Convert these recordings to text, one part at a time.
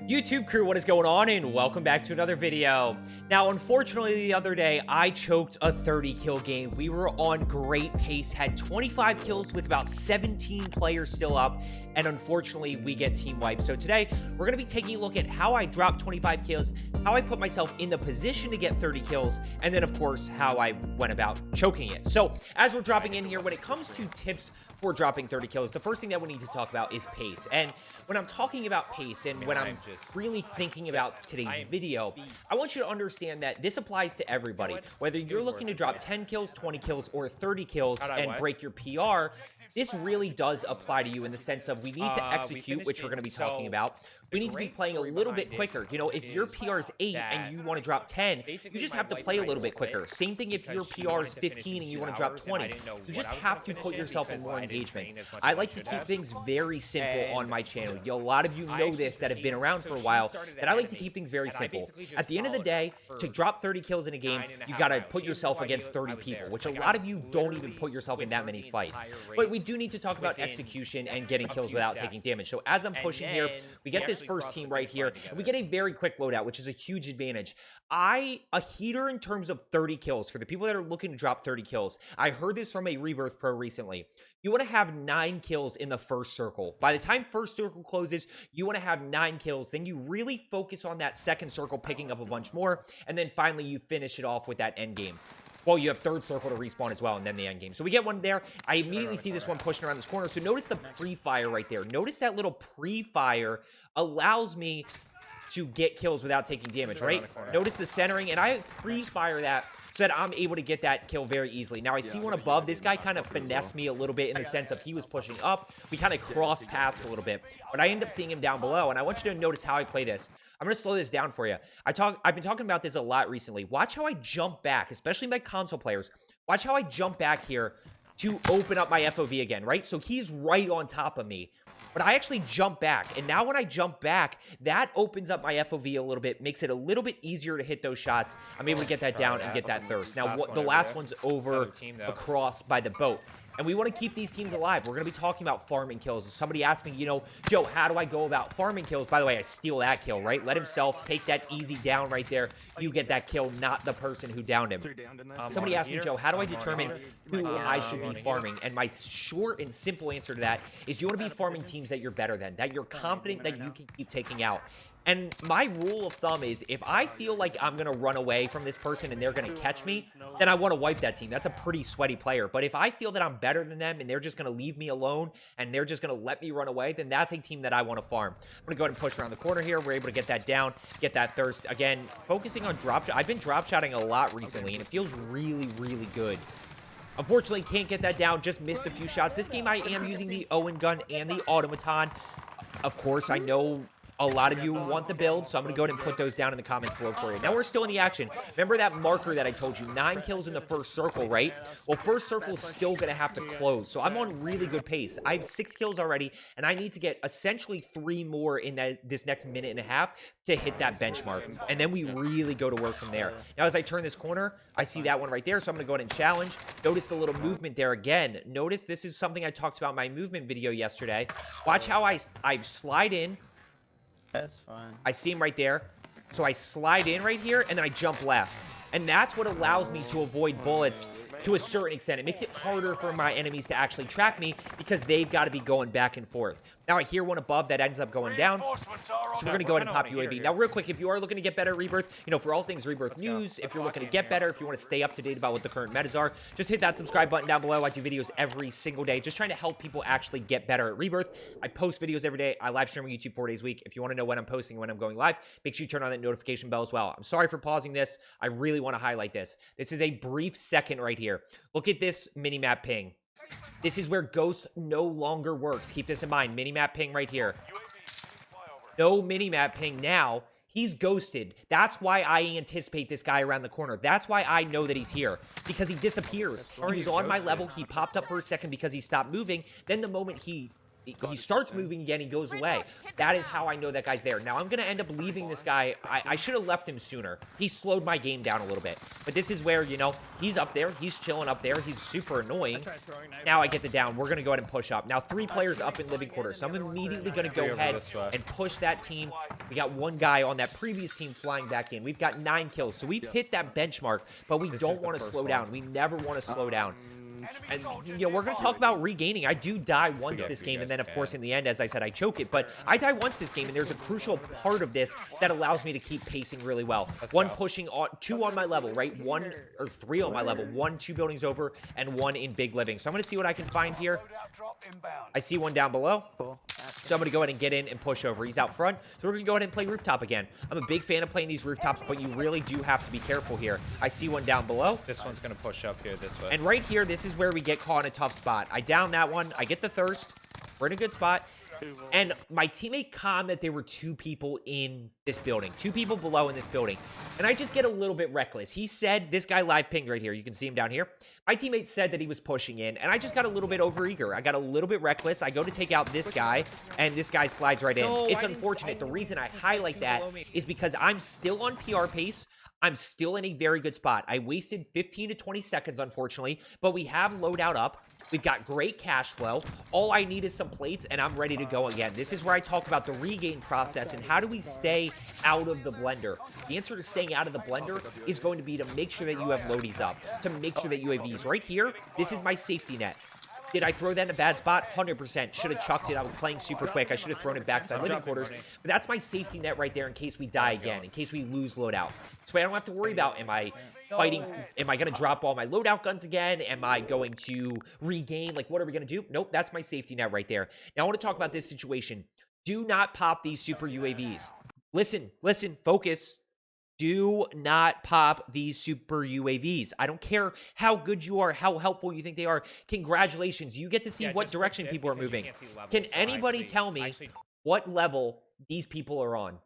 YouTube crew, what is going on, and welcome back to another video. Now, unfortunately, the other day, I choked a 30 kill game. We were on great pace, had 25 kills with about 17 players still up, and unfortunately, we get team wiped. So today, we're going to be taking a look at how I dropped 25 kills, how I put myself in the position to get 30 kills, and then, of course, how I went about choking it. So, as we're dropping in here, when it comes to tips for dropping 30 kills, the first thing that we need to talk about is pace. And when I'm talking about pace and when I'm really thinking about today's video, I want you to understand that this applies to everybody. Whether you're looking to drop 10 kills, 20 kills, or 30 kills and break your PR, this really does apply to you in the sense of we need to execute, which we're going to be talking about. We need to be playing a little bit quicker. You know, if your PR is 8 and you want to drop 10, you just have to play a little bit quicker. Same thing if your PR is 15 and you want to drop 20. You just have to put yourself in more engagements. I like to keep things very simple on my channel. A lot of you know this that have been around for a while, that I like to keep things very simple. At the end of the day, to drop 30 kills in a game, you got to put yourself against 30 people, which a lot of you don't even put yourself in that many fights. But we do need to talk about execution and getting kills without taking damage. So as I'm pushing here, we get this first team right here, and we get a very quick loadout, which is a huge advantage. A heater in terms of 30 kills, for the people that are looking to drop 30 kills, I heard this from a Rebirth Pro recently. You want to have 9 kills in the first circle. By the time first circle closes, you want to have 9 kills. Then you really focus on that second circle, picking up a bunch more, and then finally you finish it off with that end game. Well, you have third circle to respawn as well, and then the end game. So we get one there. I immediately see this one pushing around this corner. So notice the pre-fire right there. Notice that little pre-fire allows me to get kills without taking damage, right? Notice the centering, and I pre-fire that so that I'm able to get that kill very easily. Now, I see one above. This guy kind of finessed me a little bit in the sense of he was pushing up. We kind of crossed paths a little bit, but I end up seeing him down below, and I want you to notice how I play this. I'm going to slow this down for you. I've been talking about this a lot recently. Watch how I jump back, especially my console players. Watch how I jump back here to open up my FOV again, right? So he's right on top of me. But I actually jump back, and now when I jump back, that opens up my FOV a little bit, makes it a little bit easier to hit those shots. I'm able to get that down and get that thirst. Now, the last one's over across by the boat. And we want to keep these teams alive. We're going to be talking about farming kills. Somebody asked me, you know, Joe, how do I go about farming kills? By the way, I steal that kill, right? Let himself take that easy down right there. You get that kill, not the person who downed him. Somebody asked me, Joe, how do I determine who I should be farming? And my short and simple answer to that is you want to be farming teams that you're better than, that you're confident that you can keep taking out. And my rule of thumb is if I feel like I'm going to run away from this person and they're going to catch me, then I want to wipe that team. That's a pretty sweaty player. But if I feel that I'm better than them and they're just going to leave me alone and they're just going to let me run away, then that's a team that I want to farm. I'm going to go ahead and push around the corner here. We're able to get that down, get that thirst. Again, focusing on drop shot. I've been drop shotting a lot recently, and it feels really, really good. Unfortunately, can't get that down. Just missed a few shots. This game, I am using the Owen gun and the automaton. Of course, I know a lot of you want the build, so I'm going to go ahead and put those down in the comments below for you. Now we're still in the action. Remember that marker that I told you, 9 kills in the first circle, right? Well, first circle is still going to have to close, so I'm on really good pace. I have 6 kills already, and I need to get essentially 3 more in this next minute and a half to hit that benchmark, and then we really go to work from there. Now, as I turn this corner, I see that one right there, so I'm going to go ahead and challenge. Notice the little movement there again. Notice this is something I talked about in my movement video yesterday. Watch how I slide in. That's fine. I see him right there. So I slide in right here, and then I jump left. And that's what allows me to avoid bullets to a certain extent. It makes it harder for my enemies to actually track me because they've got to be going back and forth. Now I hear one above that ends up going down. So we're going to go ahead and pop UAV. Now real quick, if you are looking to get better at Rebirth, you know, for all things Rebirth news, if you're looking to get better, if you want to stay up to date about what the current metas are, just hit that subscribe button down below. I do videos every single day, just trying to help people actually get better at Rebirth. I post videos every day. I live stream on YouTube 4 days a week. If you want to know when I'm posting and when I'm going live, make sure you turn on that notification bell as well. I'm sorry for pausing this. I really want to highlight this. This is a brief second right here. Look at this minimap ping. This is where Ghost no longer works. Keep this in mind. Minimap ping right here. No minimap ping now. He's ghosted. That's why I anticipate this guy around the corner. That's why I know that he's here. Because he disappears. He was on my level. He popped up for a second because he stopped moving. Then the moment he he starts moving again, he goes away. That is how I know that guy's there. Now, I'm going to end up leaving this guy. I should have left him sooner. He slowed my game down a little bit. But this is where, you know, he's up there. He's chilling up there. He's super annoying. Now I get the down. We're going to go ahead and push up. Now, 3 players up in living quarters. So I'm immediately going to go ahead and push that team. We got 1 guy on that previous team flying back in. We've got 9 kills. So we've hit that benchmark, but we don't want to slow down. We never want to slow down. And, you know, we're going to talk about regaining. I do die once this game, and then, of course, in the end, as I said, I choke it. But I die once this game, and there's a crucial part of this that allows me to keep pacing really well. 1 pushing, 2 on my level, right? 1 or 3 on my level. 1, 2 buildings over, and 1 in big living. So I'm going to see what I can find here. I see 1 down below. So I'm going to go ahead and get in and push over. He's out front. So we're going to go ahead and play rooftop again. I'm a big fan of playing these rooftops, but you really do have to be careful here. I see 1 down below. This one's going to push up here this way. And right here, this is where we get caught in a tough spot. I down that one. I get the thirst. We're in a good spot. And my teammate commented that there were 2 people in this building. 2 people below in this building. And I just get a little bit reckless. He said, this guy live pinged right here. You can see him down here. My teammate said that he was pushing in. And I just got a little bit overeager. I got a little bit reckless. I go to take out this guy. And this guy slides right in. It's unfortunate. The reason I highlight that is because I'm still on PR pace. I'm still in a very good spot. I wasted 15 to 20 seconds, unfortunately, but we have loadout up. We've got great cash flow. All I need is some plates, and I'm ready to go again. This is where I talk about the regain process and how do we stay out of the blender. The answer to staying out of the blender is going to be to make sure that you have loadies up, to make sure that you have these. Right here, this is my safety net. Did I throw that in a bad spot? 100%. Should have chucked it. I was playing super quick. I should have thrown it backside living quarters. But that's my safety net right there in case we die again, in case we lose loadout. So I don't have to worry about, am I fighting? Am I going to drop all my loadout guns again? Am I going to regain? Like, what are we going to do? Nope, that's my safety net right there. Now, I want to talk about this situation. Do not pop these super UAVs. Listen, focus. Do not pop these super UAVs. I don't care how good you are, how helpful you think they are. Congratulations. You get to see what direction people are moving. Can anybody tell me what level these people are on?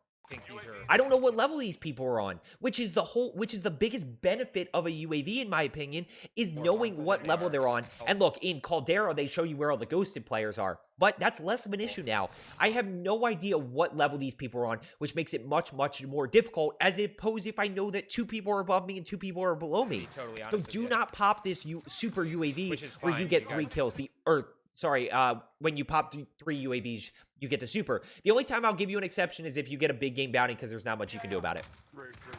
I don't know what level these people are on, which is the biggest benefit of a UAV, in my opinion, is knowing what level they're on. And look, in Caldera, they show you where all the ghosted players are, but that's less of an issue now. I have no idea what level these people are on, which makes it much, much more difficult, as opposed if I know that 2 people are above me and 2 people are below me. So do not pop this super UAV where you get 3 kills. When you pop 3 UAVs, you get the super. The only time I'll give you an exception is if you get a big game bounty, because there's not much you can do about it.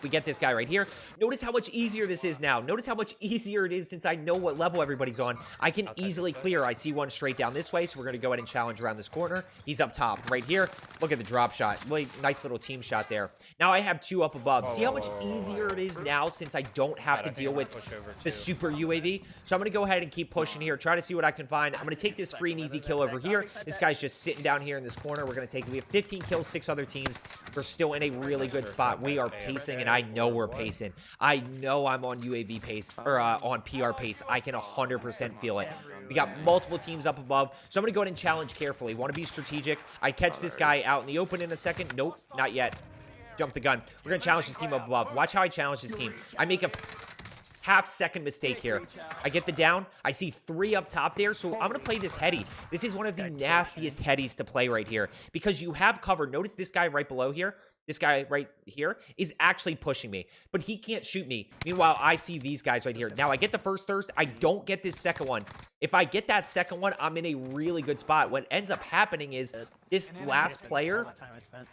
We get this guy right here. Notice how much easier this is now. Notice how much easier it is since I know what level everybody's on. I can easily clear. I see 1 straight down this way, so we're going to go ahead and challenge around this corner. He's up top right here. Look at the drop shot. Really nice little team shot there. Now I have 2 up above. See how much easier it is now since I don't have to deal with the super UAV? So I'm going to go ahead and keep pushing here. Try to see what I can find. I'm going to take this free and easy kill over here. This guy's just sitting down here in this corner. We're going to we have 15 kills, 6 other teams. We're still in a really good spot. We are pacing, and I know we're pacing. I know I'm on UAV pace, or on PR pace. I can 100% feel it. We got multiple teams up above, so I'm going to go ahead and challenge carefully. Want to be strategic. I catch this guy out in the open in a second. Nope, not yet. Jump the gun. We're going to challenge this team up above. Watch how I challenge this team. I make a half-second mistake here. I get the down. I see 3 up top there, so I'm going to play this heady. This is one of the nastiest headies to play right here because you have cover. Notice this guy right below here. This guy right here is actually pushing me, but he can't shoot me. Meanwhile, I see these guys right here. Now, I get the first thirst. I don't get this second one. If I get that second one, I'm in a really good spot. What ends up happening is this last player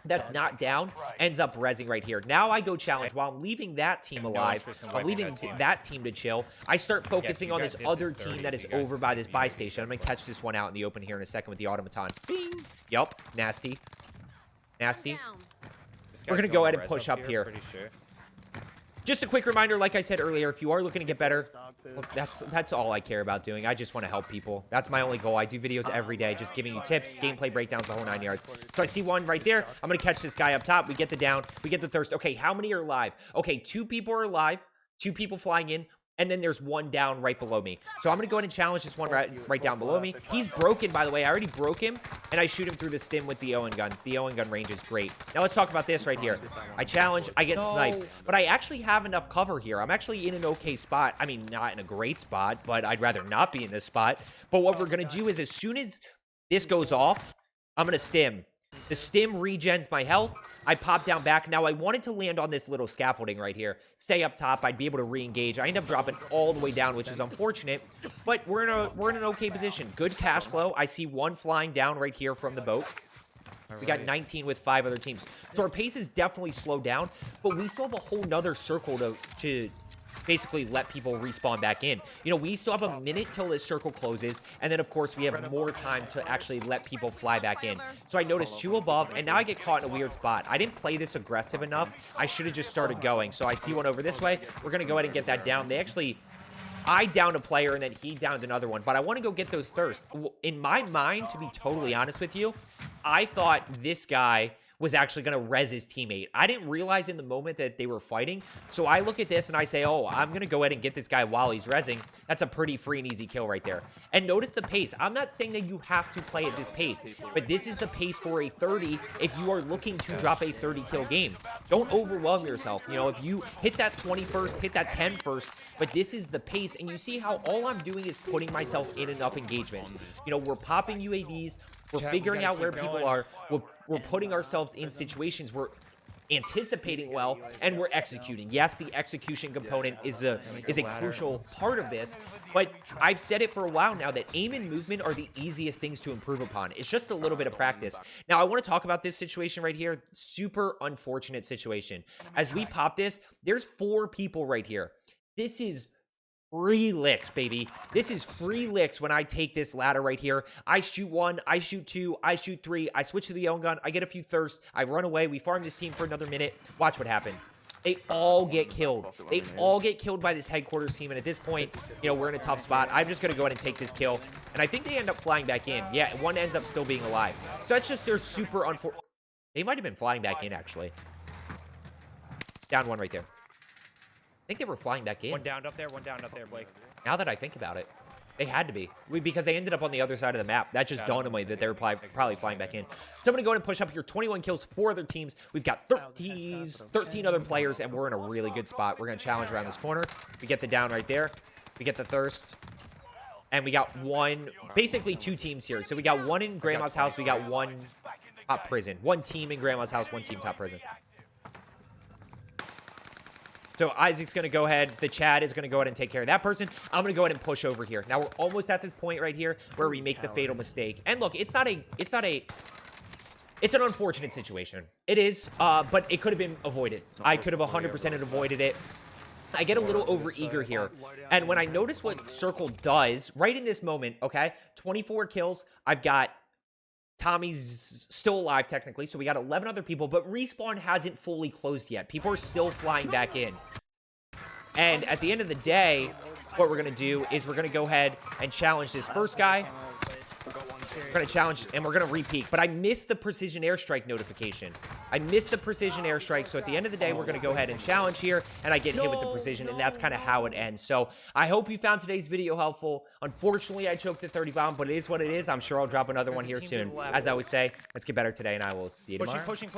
that's not down ends up rezzing right here. Now I go challenge. While I'm leaving that team alive, I'm leaving that team to chill. I start focusing on this other team that is over by this buy station. I'm going to catch this one out in the open here in a second with the automaton. Bing. Yup. Nasty. Nasty. We're going to go ahead and push up here. Just a quick reminder, like I said earlier, if you are looking to get better, well, that's all I care about doing. I just want to help people. That's my only goal. I do videos every day, just giving you tips, gameplay breakdowns, the whole 9 yards. So I see 1 right there. I'm going to catch this guy up top. We get the down. We get the thirst. Okay, how many are alive? Okay, 2 people are alive. 2 people flying in. And then there's 1 down right below me. So I'm going to go ahead and challenge this one right down below me. He's broken, by the way. I already broke him, and I shoot him through the stim with the Owen gun. The Owen gun range is great. Now let's talk about this right here. I challenge. I get sniped. But I actually have enough cover here. I'm actually in an okay spot. I mean, not in a great spot, but I'd rather not be in this spot. But what we're going to do is as soon as This goes off. I'm going to stim. The stim regens my health. I pop down back. Now, I wanted to land on this little scaffolding right here. Stay up top. I'd be able to re-engage. I end up dropping all the way down, which is unfortunate. But we're in an okay position. Good cash flow. I see one flying down right here from the boat. We got 19 with 5 other teams. So our pace is definitely slowed down. But we still have a whole nother circle to basically let people respawn back in. You know, we still have a minute till this circle closes, and then of course we have more time to actually let people fly back in. So I noticed 2 above, and now I get caught in a weird spot. I didn't play this aggressive enough. I should have just started going. So I see one over this way. We're gonna go ahead and get that down. I downed a player and then he downed another one, but I want to go get those thirsts. In my mind, to be totally honest with you, I thought this guy was actually going to res his teammate. I didn't realize in the moment that they were fighting. So I look at this and I say, oh, I'm going to go ahead and get this guy while he's resing. That's a pretty free and easy kill right there. And notice the pace. I'm not saying that you have to play at this pace, but this is the pace for a 30 if you are looking to drop a 30 kill game. Don't overwhelm yourself. You know, if you hit that 20 first, hit that 10 first, but this is the pace. And you see how all I'm doing is putting myself in enough engagements. You know, we're popping UAVs. We're figuring out where people are. We're putting ourselves in situations. We're anticipating well, and we're executing. Yes, the execution component is a crucial part of this, but I've said it for a while now that aim and movement are the easiest things to improve upon. It's just a little bit of practice. Now, I want to talk about this situation right here. Super unfortunate situation. As we pop this, there's 4 people right here. This is free licks, baby. This is free licks when I take this ladder right here. I shoot 1, I shoot 2, I shoot 3, I switch to the own gun, I get a few thirsts, I run away, we farm this team for another minute. Watch what happens. They all get killed. They all get killed by this headquarters team, and at this point, you know, we're in a tough spot. I'm just going to go ahead and take this kill, and I think they end up flying back in. Yeah, one ends up still being alive. So that's just, they're super unfortunate. They might have been flying back in, actually. Down one right there. I think they were flying back in. One downed up there, Blake. Now that I think about it, they had to be. Because they ended up on the other side of the map. That just dawned on me that they were probably flying back in. So I'm going to go ahead and push up here. 21 kills, 4 other teams. We've got 13 other players, and we're in a really good spot. We're going to challenge around this corner. We get the down right there. We get the thirst. And we got basically 2 teams here. So we got 1 in Grandma's house. We got 1 top prison. 1 team in Grandma's house, 1 team top prison. So Isaac's going to go ahead. The Chad is going to go ahead and take care of that person. I'm going to go ahead and push over here. Now, we're almost at this point right here where we make the fatal mistake. And look, it's an unfortunate situation. It is, but it could have been avoided. I could have 100% avoided it. I get a little over-eager here. And when I notice what Circle does, right in this moment, okay, 24 kills. I've got Tommy's still alive, technically, so we got 11 other people, but respawn hasn't fully closed yet. People are still flying back in. And at the end of the day, what we're going to do is we're going to go ahead and challenge this first guy. We're going to challenge, and we're going to re-peek. But I missed the precision airstrike notification. I missed the precision airstrike, so at the end of the day, we're going to go ahead and challenge here, and I get hit with the precision, and that's kind of how it ends. So I hope you found today's video helpful. Unfortunately, I choked the 30 bomb, but it is what it is. I'm sure I'll drop another one here soon. As I always say, let's get better today, and I will see you tomorrow. Pushing.